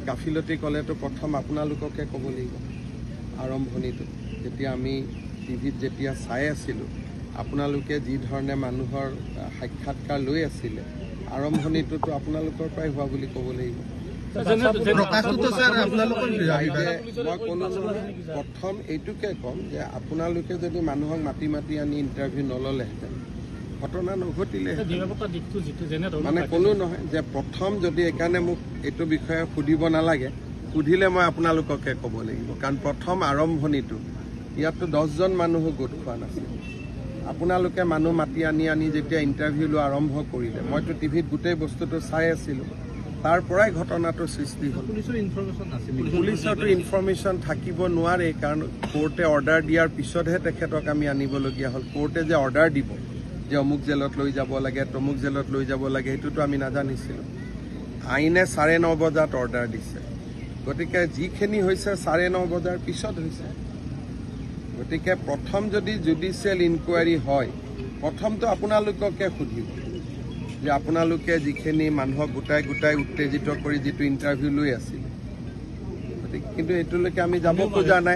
গাফিলতি ক'লেতো প্ৰথম আপোনালোককে ক'ব লাগিব আৰম্ভণিটো যেতিয়া আমি টিভিত যেতিয়া চাই আছিলোঁ আপোনালোকে যি ধৰণে মানুহৰ সাক্ষাৎকাৰ লৈ আছিলে আৰম্ভণিটোতো আপোনালোকৰ পৰাই হোৱা বুলি ক'ব লাগিব মই ক'লো প্ৰথম এইটোকে ক'ম যে আপোনালোকে যদি মানুহক মাতি মাতি আনি ইণ্টাৰভিউ নল'লেহেঁতেন ঘটনা নঘটিলে মানে ক'লো নহয় যে প্ৰথম যদি এইকাৰণে মোক এইটো বিষয়ে সুধিব নালাগে সুধিলে মই আপোনালোককে ক'ব লাগিব কাৰণ প্ৰথম আৰম্ভণিটো ইয়াততো 10জন মানুহো গোট খোৱা নাছিল আপোনালোকে মানুহ মাতি আনি যেতিয়া ইণ্টাৰভিউ লোৱা আৰম্ভ কৰিলে মইতো টিভিত গোটেই বস্তুটো চাই আছিলোঁ তাৰ পৰাই ঘটনাটোৰ সৃষ্টি হ'ল পুলিচৰতো ইনফৰমেশ্যন থাকিব নোৱাৰে কাৰণ কোৰ্টে অৰ্ডাৰ দিয়াৰ পিছতহে তেখেতক আমি আনিবলগীয়া হ'ল কোৰ্টে যে অৰ্ডাৰ দিব যে অমুক জেলত লৈ যাব লাগে তমুক জেলত লৈ যাব লাগে সেইটোতো আমি নাজানিছিলোঁ আইনে 9:30 বজাত অৰ্ডাৰ দিছে গতিকে যিখিনি হৈছে 9:30 বজাৰ পিছত হৈছে গতিকে প্ৰথম যদি জুডিচিয়েল ইনকুৱাৰী হয় প্ৰথমটো আপোনালোককে সুধিব যে আপোনালোকে যিখিনি মানুহক গোটাই উত্তেজিত কৰি যিটো ইণ্টাৰভিউ লৈ আছিল গতিকে কিন্তু এইটোলৈকে আমি যাব খোজা নাই